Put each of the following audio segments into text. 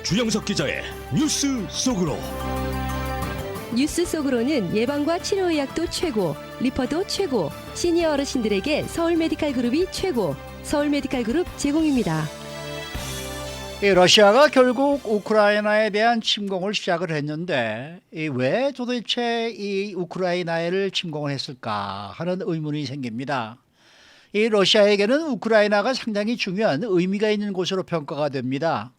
주영석 기자의 뉴스 속으로. 뉴스 속으로는 예방과 치료의학도 최고, 리퍼도 최고, 시니어 어르신들에게 서울 메디칼 그룹이 최고, 서울 메디칼 그룹 제공입니다. 러시아가 결국 우크라이나에 대한 침공을 시작을 했는데 왜 도대체 이 우크라이나를 침공을 했을까 하는 의문이 생깁니다. 이 러시아에게는 우크라이나가 상당히 중요한 의미가 있는 곳으로 평가가 됩니다.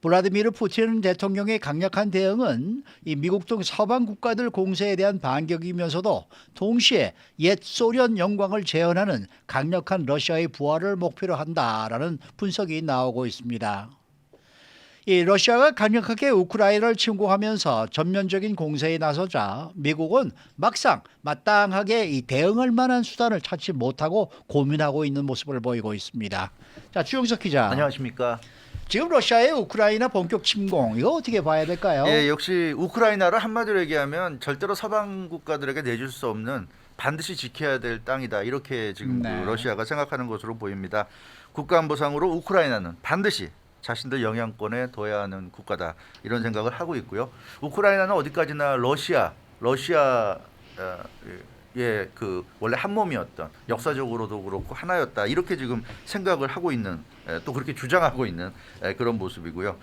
블라디미르 푸틴 대통령의 강력한 대응은 이 미국 등 서방 국가들 공세에 대한 반격이면서도 동시에 옛 소련 영광을 재현하는 강력한 러시아의 부활을 목표로 한다라는 분석이 나오고 있습니다. 이 러시아가 강력하게 우크라이나를 침공하면서 전면적인 공세에 나서자 미국은 막상 마땅하게 이 대응할 만한 수단을 찾지 못하고 고민하고 있는 모습을 보이고 있습니다. 자, 주영석 기자. 안녕하십니까. 지금 러시아의 우크라이나 본격 침공 이거 어떻게 봐야 될까요? 예, 역시 우크라이나를 한마디로 얘기하면 절대로 서방 국가들에게 내줄 수 없는 반드시 지켜야 될 땅이다. 이렇게 지금 네. 그 러시아가 생각하는 것으로 보입니다. 국가안보상으로 우크라이나는 반드시 자신들 영향권에 둬야 하는 국가다. 이런 생각을 하고 있고요. 우크라이나는 어디까지나 러시아의 그 원래 한 몸이었던 역사적으로도 그렇고 하나였다. 이렇게 지금 생각을 하고 있는 또 그렇게 주장하고 있는 그런 모습이고요.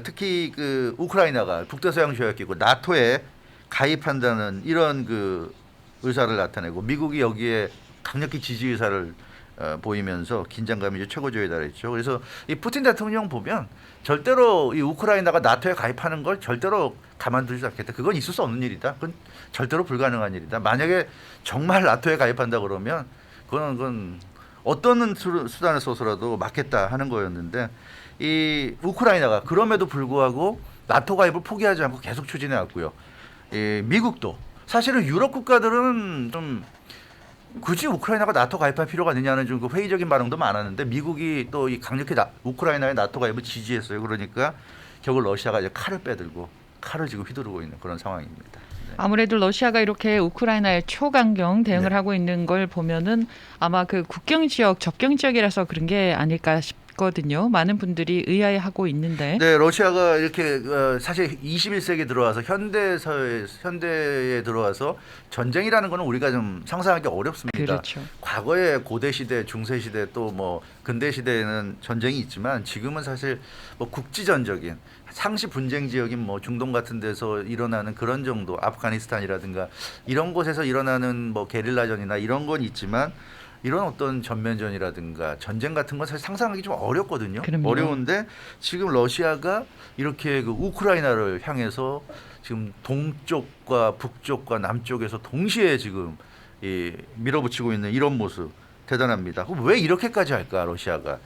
특히 그 우크라이나가 북대서양 조약기구 나토에 가입한다는 이런 그 의사를 나타내고 미국이 여기에 강력히 지지 의사를 보이면서 긴장감이 이제 최고조에 달했죠. 그래서 이 푸틴 대통령 보면 절대로 이 우크라이나가 나토에 가입하는 걸 절대로 가만두지 않겠다. 그건 있을 수 없는 일이다. 그건 절대로 불가능한 일이다. 만약에 정말 나토에 가입한다 그러면 그건 어떤 수단을 써서라도 막겠다 하는 거였는데 이 우크라이나가 그럼에도 불구하고 나토 가입을 포기하지 않고 계속 추진해 왔고요. 이 미국도 사실은 유럽 국가들은 좀 굳이 우크라이나가 나토 가입할 필요가 있느냐는 좀 그 회의적인 반응도 많았는데 미국이 또 이 강력히 우크라이나의 나토 가입을 지지했어요. 그러니까 결국 러시아가 이제 칼을 빼들고 칼을 지금 휘두르고 있는 그런 상황입니다. 네. 아무래도 러시아가 이렇게 우크라이나에 초강경 대응을 네. 하고 있는 걸 보면은 아마 그 국경 지역, 접경 지역이라서 그런 게 아닐까 싶거든요. 많은 분들이 의아해하고 있는데. 네, 러시아가 이렇게 사실 21세기 들어와서 현대에 들어와서 전쟁이라는 거는 우리가 좀 상상하기 어렵습니다. 그렇죠. 과거에 고대 시대, 중세 시대 또 뭐 근대 시대에는 전쟁이 있지만 지금은 사실 뭐 국지전적인 상시 분쟁 지역인 뭐 중동 같은 데서 일어나는 그런 정도, 아프가니스탄이라든가 이런 곳에서 일어나는 뭐 게릴라전이나 이런 건 있지만 이런 어떤 전면전이라든가 전쟁 같은 건 사실 상상하기 좀 어렵거든요. 그럼요. 어려운데 지금 러시아가 이렇게 그 우크라이나를 향해서 지금 동쪽과 북쪽과 남쪽에서 동시에 지금 이 밀어붙이고 있는 이런 모습 대단합니다. 그럼 왜 이렇게까지 할까 러시아가?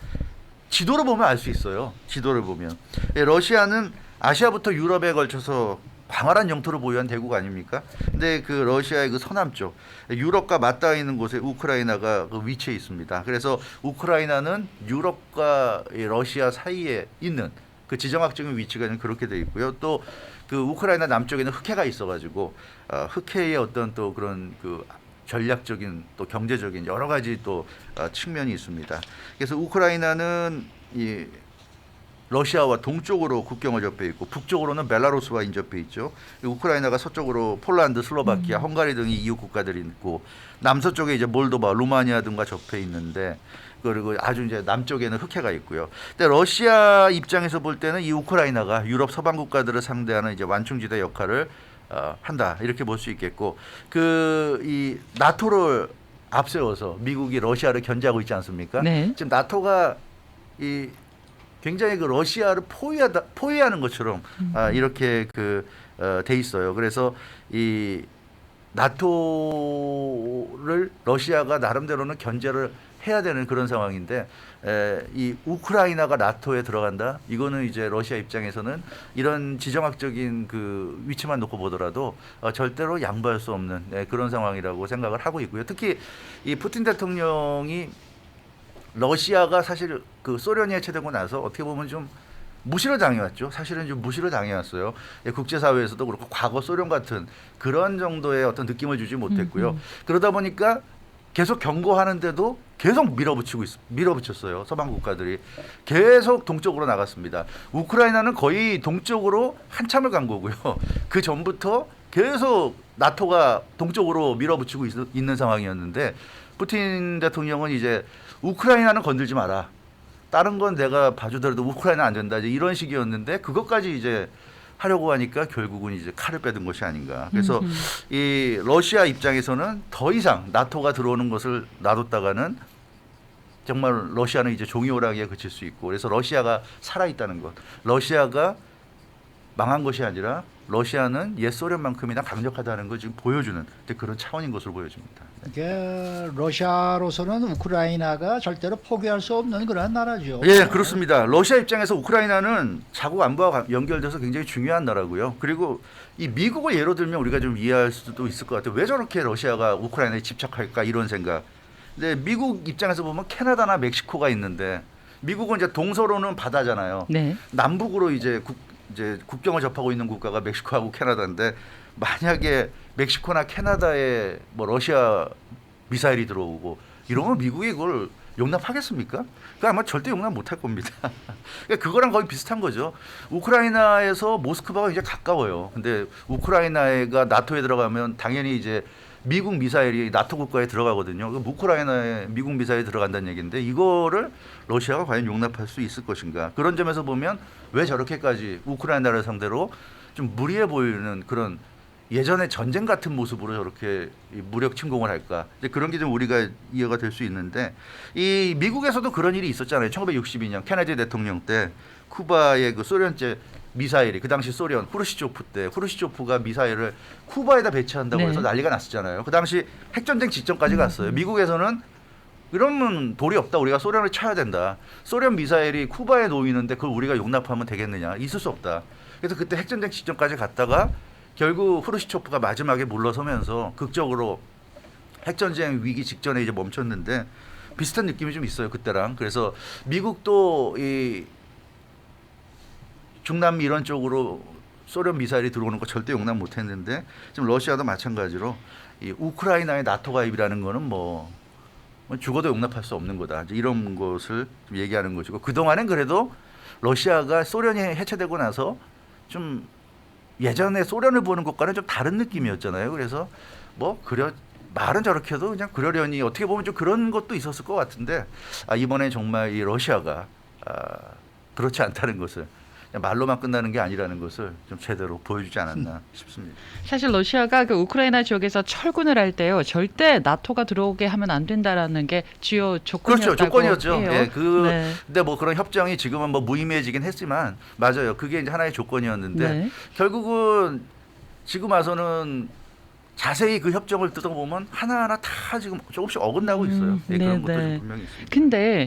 지도를 보면 알 수 있어요. 지도를 보면 러시아는 아시아부터 유럽에 걸쳐서 광활한 영토를 보유한 대국 아닙니까? 근데 그 러시아의 그 서남쪽 유럽과 맞닿아 있는 곳에 우크라이나가 그 위치해 있습니다. 그래서 우크라이나는 유럽과 러시아 사이에 있는 그 지정학적인 위치가 좀 그렇게 돼 있고요. 또 그 우크라이나 남쪽에는 흑해가 있어가지고 흑해의 어떤 또 그런 그 전략적인 또 경제적인 여러 가지 또 측면이 있습니다. 그래서 우크라이나는 이 러시아와 동쪽으로 국경을 접해 있고 북쪽으로는 벨라루스와 인접해 있죠. 우크라이나가 서쪽으로 폴란드, 슬로바키아, 헝가리 등이 이웃 국가들이 있고 남서쪽에 이제 몰도바, 루마니아 등과 접해 있는데 그리고 아주 이제 남쪽에는 흑해가 있고요. 근데 러시아 입장에서 볼 때는 이 우크라이나가 유럽 서방 국가들을 상대하는 이제 완충지대 역할을 한다 이렇게 볼 수 있겠고 이 나토를 앞세워서 미국이 러시아를 견제하고 있지 않습니까? 네. 지금 나토가 이 굉장히 그 러시아를 포위하는 것처럼 이렇게 돼 있어요. 그래서 이 나토를 러시아가 나름대로는 견제를 해야 되는 그런 상황인데 이 우크라이나가 나토에 들어간다. 이거는 이제 러시아 입장에서는 이런 지정학적인 그 위치만 놓고 보더라도 절대로 양보할 수 없는 그런 상황이라고 생각을 하고 있고요. 특히 이 푸틴 대통령이 러시아가 사실 그 소련이 해체되고 나서 어떻게 보면 좀 무시를 당해왔죠. 사실은 좀 무시를 당해왔어요. 국제사회에서도 그렇고 과거 소련 같은 그런 정도의 어떤 느낌을 주지 못했고요. 그러다 보니까 계속 경고하는데도 계속 밀어붙였어요. 서방 국가들이 계속 동쪽으로 나갔습니다. 우크라이나는 거의 동쪽으로 한참을 간 거고요. 그 전부터 계속 나토가 동쪽으로 밀어붙이고 있는 상황이었는데 푸틴 대통령은 이제 우크라이나는 건들지 마라. 다른 건 내가 봐주더라도 우크라이나 안 된다. 이제 이런 식이었는데 그것까지 이제 하려고 하니까 결국은 이제 칼을 빼든 것이 아닌가. 그래서 이 러시아 입장에서는 더 이상 나토가 들어오는 것을 놔뒀다가는 정말 러시아는 이제 종이오락에 그칠 수 있고, 그래서 러시아가 살아있다는 것, 러시아가 망한 것이 아니라 러시아는 옛 소련만큼이나 강력하다는 걸 지금 보여주는 그런 차원인 것으로 보여집니다. 이게 러시아로서는 우크라이나가 절대로 포기할 수 없는 그런 나라죠. 예, 그렇습니다. 러시아 입장에서 우크라이나는 자국 안보와 연결돼서 굉장히 중요한 나라고요. 그리고 이 미국을 예로 들면 우리가 좀 이해할 수도 있을 것 같아요. 왜 저렇게 러시아가 우크라이나에 집착할까 이런 생각. 근데 미국 입장에서 보면 캐나다나 멕시코가 있는데 미국은 이제 동서로는 바다잖아요. 네. 남북으로 이제 국경을 접하고 있는 국가가 멕시코하고 캐나다인데 만약에 멕시코나 캐나다에 뭐 러시아 미사일이 들어오고 이러면 미국이 그걸 용납하겠습니까? 그 아마 절대 용납 못할 겁니다. 그러니까 그거랑 거의 비슷한 거죠. 우크라이나에서 모스크바가 이제 가까워요. 근데 우크라이나가 나토에 들어가면 당연히 이제 미국 미사일이 나토 국가에 들어가거든요. 그럼 우크라이나에 미국 미사일이 들어간다는 얘기인데 이거를 러시아가 과연 용납할 수 있을 것인가. 그런 점에서 보면 왜 저렇게까지 우크라이나를 상대로 좀 무리해 보이는 그런 예전에 전쟁 같은 모습으로 저렇게 무력 침공을 할까. 이제 그런 게 좀 우리가 이해가 될 수 있는데 이 미국에서도 그런 일이 있었잖아요. 1962년 케네디 대통령 때 쿠바의 그 소련제 미사일이 그 당시 소련 후르시초프 때 후르시초프가 미사일을 쿠바에다 배치한다고 네. 해서 난리가 났었잖아요. 그 당시 핵전쟁 직전까지 갔어요. 미국에서는 이러면 도리 없다. 우리가 소련을 쳐야 된다. 소련 미사일이 쿠바에 놓이는데 그걸 우리가 용납하면 되겠느냐. 있을 수 없다. 그래서 그때 핵전쟁 직전까지 갔다가 결국 후르시초프가 마지막에 물러서면서 극적으로 핵전쟁 위기 직전에 이제 멈췄는데 비슷한 느낌이 좀 있어요. 그때랑. 그래서 미국도 이 중남미 이런 쪽으로 소련 미사일이 들어오는 거 절대 용납 못했는데 지금 러시아도 마찬가지로 이 우크라이나의 나토 가입이라는 거는 뭐 죽어도 용납할 수 없는 거다. 이제 이런 것을 좀 얘기하는 것이고 그동안은 그래도 러시아가 소련이 해체되고 나서 좀 예전에 소련을 보는 것과는 좀 다른 느낌이었잖아요. 그래서 뭐 말은 저렇게 해도 그냥 그러려니 어떻게 보면 좀 그런 것도 있었을 것 같은데 이번에 정말 이 러시아가 그렇지 않다는 것을 말로만 끝나는 게 아니라는 것을 좀 제대로 보여주지 않았나 싶습니다. 사실 러시아가 그 우크라이나 지역에서 철군을 할 때요, 절대 나토가 들어오게 하면 안 된다라는 게 주요 조건이었다고 그렇죠, 조건이었죠. 해요. 예, 네. 근데 뭐 그런 협정이 지금은 뭐 무의미해지긴 했지만 맞아요. 그게 이제 하나의 조건이었는데 네. 결국은 지금 와서는 자세히 그 협정을 뜯어보면 하나하나 다 지금 조금씩 어긋나고 있어요. 예, 그런 것도 좀 분명히 있습니다. 근데